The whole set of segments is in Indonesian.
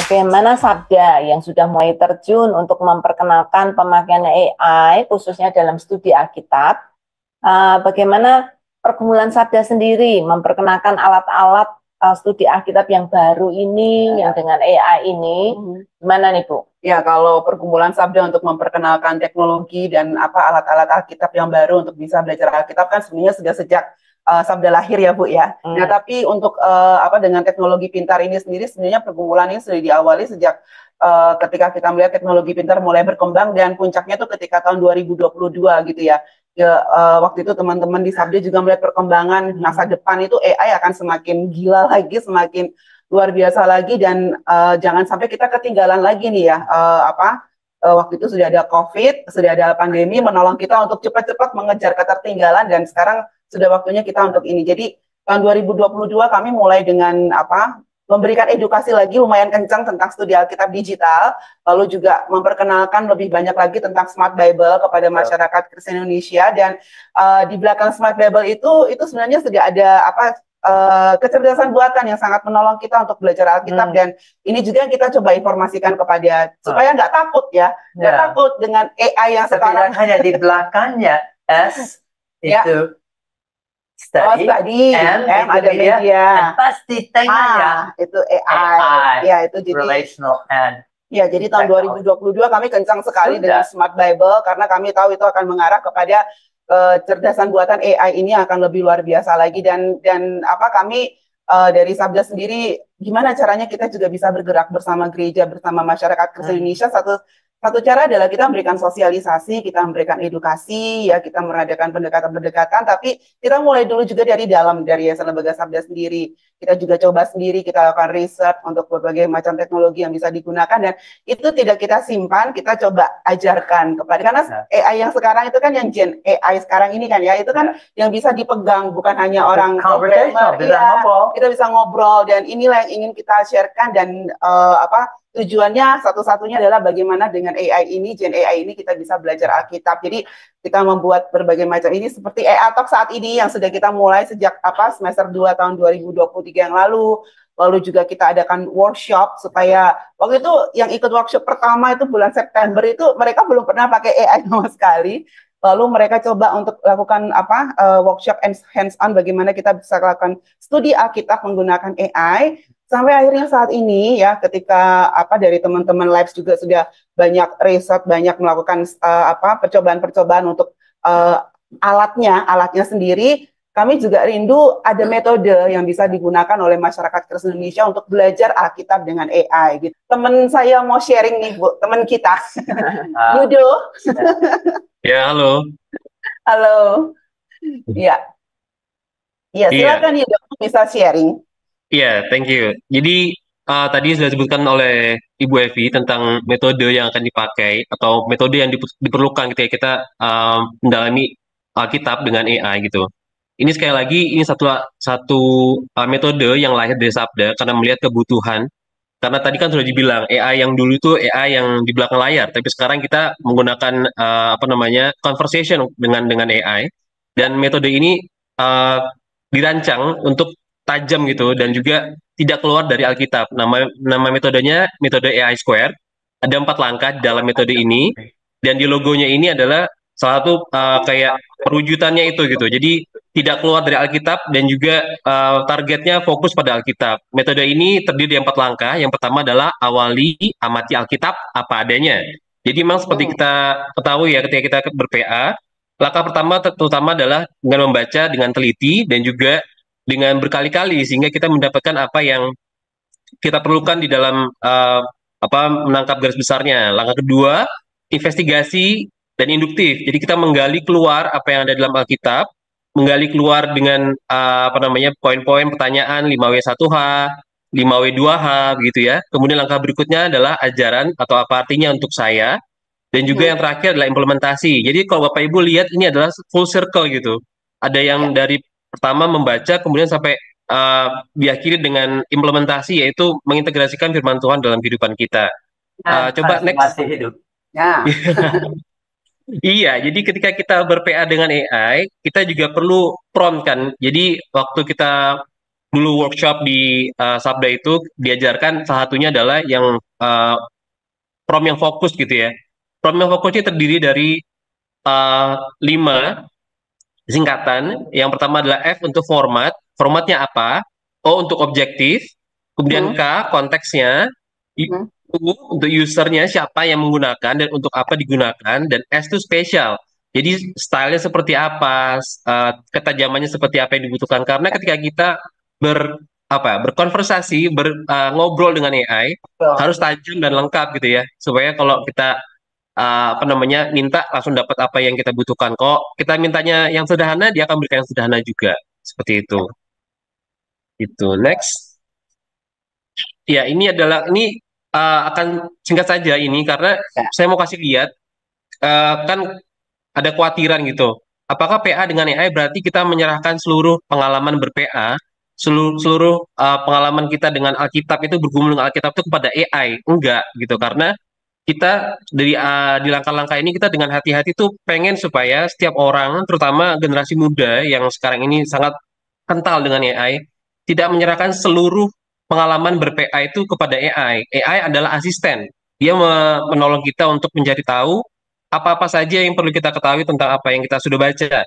bagaimana Sabda yang sudah mulai terjun untuk memperkenalkan pemakaian AI khususnya dalam studi Alkitab, bagaimana pergumulan Sabda sendiri memperkenalkan alat-alat studi Alkitab yang baru ini, yang dengan AI ini, gimana nih Bu? Ya, kalau pergumulan Sabda untuk memperkenalkan teknologi dan alat-alat Alkitab yang baru untuk bisa belajar Alkitab kan sebenarnya sudah sejak Sabda lahir ya Bu ya. Nah, tapi untuk dengan teknologi pintar ini sendiri sebenarnya pergumulan ini sudah diawali sejak ketika kita melihat teknologi pintar mulai berkembang dan puncaknya tuh ketika tahun 2022 gitu ya. Waktu itu teman-teman di Sabda juga melihat perkembangan masa depan itu AI akan semakin gila lagi, semakin luar biasa lagi dan jangan sampai kita ketinggalan lagi nih ya waktu itu sudah ada COVID, sudah ada pandemi menolong kita untuk cepat-cepat mengejar ketertinggalan dan sekarang sudah waktunya kita untuk ini. Jadi tahun 2022 kami mulai dengan memberikan edukasi lagi lumayan kencang tentang studi Alkitab digital, lalu juga memperkenalkan lebih banyak lagi tentang Smart Bible kepada masyarakat Kristen Indonesia dan di belakang Smart Bible itu sebenarnya sudah ada kecerdasan buatan yang sangat menolong kita untuk belajar Alkitab dan ini juga yang kita coba informasikan kepada supaya nggak takut ya, nggak takut dengan AI yang sekarang hanya di belakangnya S itu study, M ada media, dan pasti tengahnya itu AI. Ya, itu jadi relational and ya, jadi tahun 2022 kami kencang sekali dengan Smart Bible karena kami tahu itu akan mengarah kepada kecerdasan buatan AI ini akan lebih luar biasa lagi dan kami dari Sabda sendiri gimana caranya kita juga bisa bergerak bersama gereja, bersama masyarakat Kristen Indonesia. Satu cara adalah kita memberikan sosialisasi, kita memberikan edukasi, ya kita mengadakan pendekatan-pendekatan, tapi kita mulai dulu juga dari dalam, dari Yayasan Lembaga Sabda sendiri. Kita juga coba sendiri, kita lakukan riset untuk berbagai macam teknologi yang bisa digunakan, dan itu tidak kita simpan, kita coba ajarkan kepada, karena AI yang sekarang itu kan yang Gen AI sekarang ini kan ya, itu kan yang bisa dipegang, bukan hanya orang programmer, kita bisa ngobrol, dan inilah yang ingin kita sharekan, dan tujuannya satu-satunya adalah bagaimana dengan AI ini, Gen AI ini kita bisa belajar Alkitab. Jadi kita membuat berbagai macam ini seperti AI Talk saat ini yang sudah kita mulai sejak semester 2 tahun 2023 yang lalu. Lalu juga kita adakan workshop supaya waktu itu yang ikut workshop pertama itu bulan September itu mereka belum pernah pakai AI sama sekali. Lalu mereka coba untuk lakukan workshop hands-on bagaimana kita bisa lakukan studi Alkitab menggunakan AI. Sampai akhirnya saat ini ya ketika dari teman-teman labs juga sudah banyak riset, banyak melakukan percobaan-percobaan untuk alatnya sendiri, kami juga rindu ada metode yang bisa digunakan oleh masyarakat Kristen Indonesia untuk belajar Alkitab dengan AI gitu. Teman saya mau sharing nih Bu, teman kita. Yudo. Ya, halo. Halo. Ya. Ya, silakan Yudo bisa sharing. Iya, thank you. Jadi tadi sudah disebutkan oleh Ibu Evi tentang metode yang akan dipakai atau metode yang diperlukan ketika kita mendalami Alkitab dengan AI gitu. Ini sekali lagi ini satu metode yang lahir dari Sabda karena melihat kebutuhan. Karena tadi kan sudah dibilang AI yang dulu itu AI yang di belakang layar, tapi sekarang kita menggunakan conversation dengan AI dan metode ini dirancang untuk tajam gitu dan juga tidak keluar dari Alkitab. Nama metodenya metode AI Square. Ada 4 langkah dalam metode ini dan di logonya ini adalah salah satu kayak perwujudannya itu gitu. Jadi tidak keluar dari Alkitab dan juga targetnya fokus pada Alkitab. Metode ini terdiri dari 4 langkah. Yang pertama adalah awali amati Alkitab apa adanya. Jadi memang seperti kita ketahui ya ketika kita ber-PA, langkah pertama terutama adalah dengan membaca dengan teliti dan juga dengan berkali-kali sehingga kita mendapatkan apa yang kita perlukan di dalam menangkap garis besarnya. Langkah kedua, investigasi dan induktif. Jadi kita menggali keluar apa yang ada dalam Alkitab, menggali keluar dengan poin-poin pertanyaan 5W1H, 5W2H gitu ya. Kemudian langkah berikutnya adalah ajaran atau apa artinya untuk saya. Dan juga yang terakhir adalah implementasi. Jadi kalau Bapak Ibu lihat ini adalah full circle gitu. Ada yang dari pertama membaca kemudian sampai diakhiri dengan implementasi yaitu mengintegrasikan firman Tuhan dalam kehidupan kita. Coba next. Masih hidup. Ya. Iya, jadi ketika kita ber-PA dengan AI, kita juga perlu prompt kan. Jadi waktu kita dulu workshop di Sabda itu diajarkan salah satunya adalah yang prom yang fokus gitu ya. Prom yang fokusnya terdiri dari 5 singkatan. Yang pertama adalah F untuk format. Formatnya apa? O untuk objektif. Kemudian Hmm. K konteksnya. Hmm. U untuk usernya siapa yang menggunakan dan untuk apa digunakan. Dan S itu spesial. Jadi stylenya seperti apa, ketajamannya seperti apa yang dibutuhkan. Karena ketika kita berkonversasi, ngobrol dengan AI Betul. harus tajam dan lengkap gitu ya, supaya kalau kita minta langsung dapat apa yang kita butuhkan. Kok kita mintanya yang sederhana, dia akan berikan yang sederhana juga. Seperti itu. Itu. Next. Ya, ini akan singkat saja ini karena Ya. saya mau kasih lihat kan ada kekhawatiran gitu. Apakah PA dengan AI berarti kita menyerahkan seluruh pengalaman ber-PA, seluruh pengalaman kita dengan Alkitab itu bergumul dengan Alkitab itu kepada AI? Enggak gitu, karena kita di langkah-langkah ini kita dengan hati-hati tuh pengen supaya setiap orang, terutama generasi muda yang sekarang ini sangat kental dengan AI, tidak menyerahkan seluruh pengalaman ber-PA itu kepada AI. AI adalah asisten. Dia menolong kita untuk mencari tahu apa-apa saja yang perlu kita ketahui tentang apa yang kita sudah baca.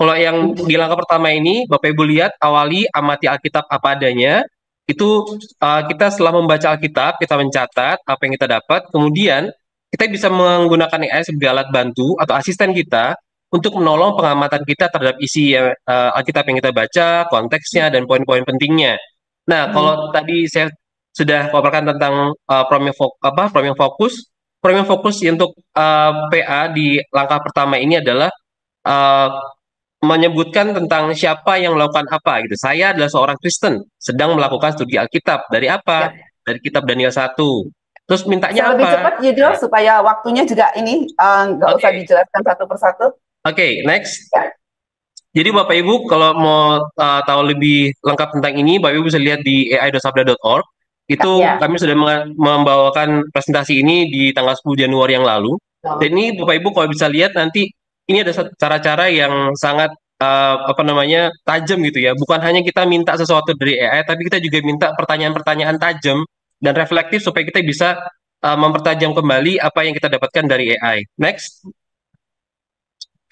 Kalau yang di langkah pertama ini, Bapak Ibu lihat, awali amati Alkitab apa adanya. Itu kita setelah membaca Alkitab, kita mencatat apa yang kita dapat. Kemudian kita bisa menggunakan AI sebagai alat bantu atau asisten kita untuk menolong pengamatan kita terhadap isi Alkitab yang kita baca, konteksnya, dan poin-poin pentingnya. Nah, kalau tadi saya sudah paparkan tentang prom yang fokus. Prom yang fokus untuk PA di langkah pertama ini adalah uh, menyebutkan tentang siapa yang melakukan apa gitu. Saya adalah seorang Kristen sedang melakukan studi Alkitab. Dari apa? Ya. Dari kitab Daniel 1. Terus Bisa mintanya lebih apa? cepat Yudho supaya waktunya juga ini nggak usah Oke. dijelaskan satu persatu. Oke, next. Ya. Jadi Bapak Ibu kalau mau tahu lebih lengkap tentang ini, Bapak Ibu bisa lihat di ai.sabda.org. Itu Ya. kami sudah membawakan presentasi ini di tanggal 10 Januari yang lalu. Dan ini Bapak Ibu kalau bisa lihat nanti ini ada cara-cara yang sangat tajam gitu ya. Bukan hanya kita minta sesuatu dari AI, tapi kita juga minta pertanyaan-pertanyaan tajam dan reflektif supaya kita bisa mempertajam kembali apa yang kita dapatkan dari AI. Next.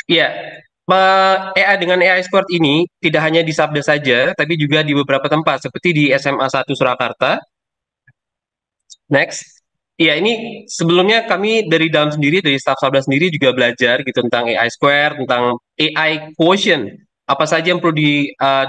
Ya, AI dengan AI Squared ini tidak hanya di Sabda saja, tapi juga di beberapa tempat, seperti di SMA 1 Surakarta. Next. Ya, ini sebelumnya kami dari dalam sendiri, dari staff Sabda sendiri juga belajar gitu tentang AI Squared, tentang AI quotient. Apa saja yang perlu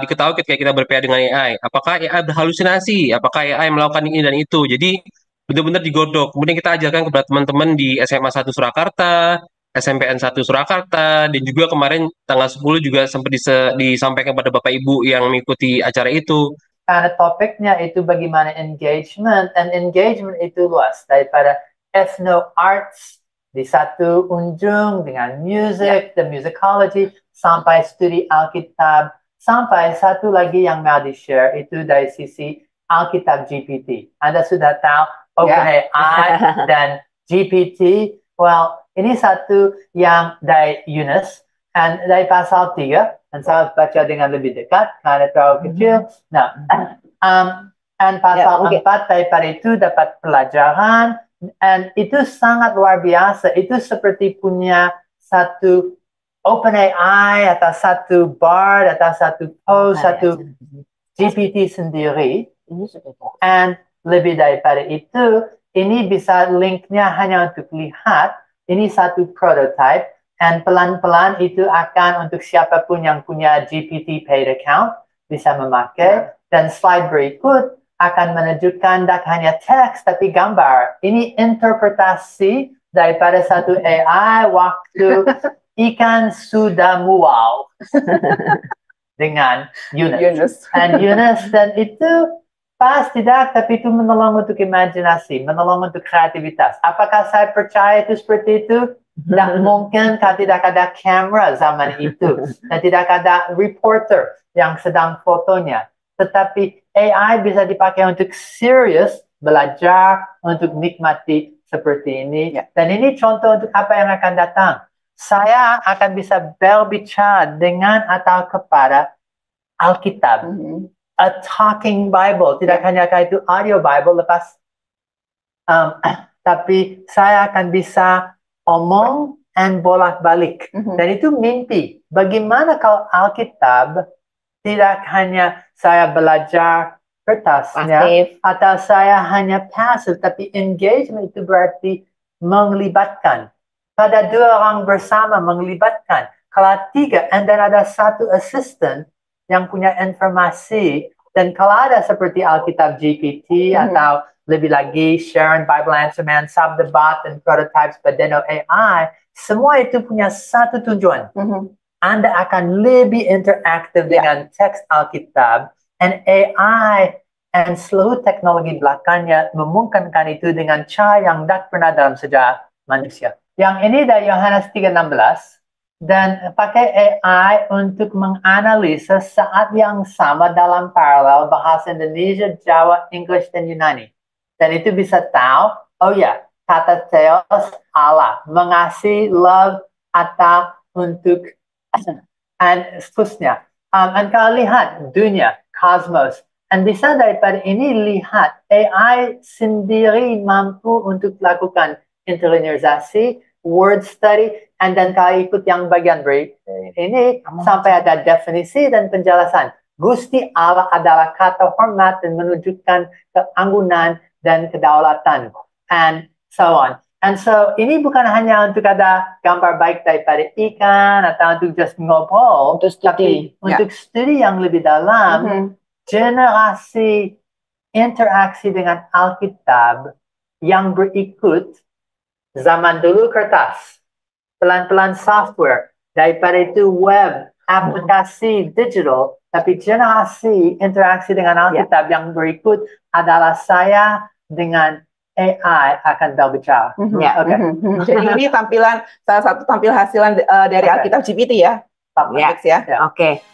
diketahui ketika kita ber-PA dengan AI? Apakah AI berhalusinasi? Apakah AI melakukan ini dan itu? Jadi benar-benar digodok. Kemudian kita ajarkan kepada teman-teman di SMA 1 Surakarta, SMPN 1 Surakarta, dan juga kemarin tanggal 10 juga sempat disampaikan kepada Bapak Ibu yang mengikuti acara itu. Karena topiknya itu bagaimana engagement, dan engagement itu luas daripada ethno arts di satu ujung dengan music, the musicology, sampai studi Alkitab, sampai satu lagi yang mau di-share itu dari sisi Alkitab GPT. Anda sudah tahu OpenAI dan GPT. Well, ini satu yang dari Yunus, dan dari pasal 3, dan saya baca dengan lebih dekat karena terlalu kecil. Nah, dan pasal 4 daripada itu dapat pelajaran, dan itu sangat luar biasa. Itu seperti punya satu OpenAI atau satu Bard atau satu Post, satu GPT sendiri. Dan lebih daripada itu, ini bisa linknya hanya untuk lihat. Ini satu prototype. Dan pelan-pelan itu akan untuk siapapun yang punya GPT paid account bisa memakai. Dan slide berikut akan menunjukkan tak hanya teks tapi gambar. Ini interpretasi daripada satu AI waktu ikan sudah mual dengan Yunus. Dan itu pas tidak, tapi itu menolong untuk imajinasi, menolong untuk kreativitas. Apakah saya percaya itu seperti itu? Tidak mungkin kalau tidak ada kamera zaman itu, dan tidak ada reporter yang sedang fotonya. Tetapi AI bisa dipakai untuk serius, belajar, untuk nikmati seperti ini. Dan ini contoh untuk apa yang akan datang. Saya akan bisa berbicara dengan atau kepada Alkitab a talking Bible, tidak hanya kayak itu audio Bible, lepas tapi saya akan bisa omong and bolak-balik. Dan itu mimpi. Bagaimana kalau Alkitab tidak hanya saya belajar kertasnya, Pasif. atau saya hanya passive, tapi engagement itu berarti melibatkan. Pada 2 orang bersama melibatkan. Kalau 3, and then ada 1 assistant yang punya informasi, dan kalau ada seperti Alkitab GPT atau lebih lagi Sharon Bible Answer Man, Sabdabat, dan Prototypes Badeno AI, semua itu punya satu tujuan. Anda akan lebih interaktif dengan teks Alkitab, and AI and seluruh teknologi belakangnya memungkinkan itu dengan cara yang tak pernah dalam sejarah manusia. Yang ini dari Yohanes 3:16, dan pakai AI untuk menganalisa saat yang sama dalam paralel bahasa Indonesia, Jawa, English, dan Yunani. Dan itu bisa tahu, oh ya, kata Theos, Allah, mengasihi, love, atau untuk, dan seterusnya. Dan kalau lihat dunia, kosmos, dan bisa daripada ini lihat AI sendiri mampu untuk lakukan internalisasi, word study, and dan kalau ikut yang bagian ini sampai ada definisi dan penjelasan. Gusti Allah adalah kata hormat dan menunjukkan keanggunan dan kedaulatan, and so on. And so ini bukan hanya untuk ada gambar baik daripada ikan atau untuk just ngobrol, Untuk tapi studi. untuk studi yang lebih dalam, generasi interaksi dengan Alkitab yang berikut. Zaman dulu kertas, pelan-pelan software, daripada itu web, aplikasi digital, tapi generasi interaksi dengan Alkitab yang berikut adalah saya dengan AI akan berbicara. Jadi ini salah satu tampil hasilan dari Alkitab GPT ya, Pak Alex ya. Oke.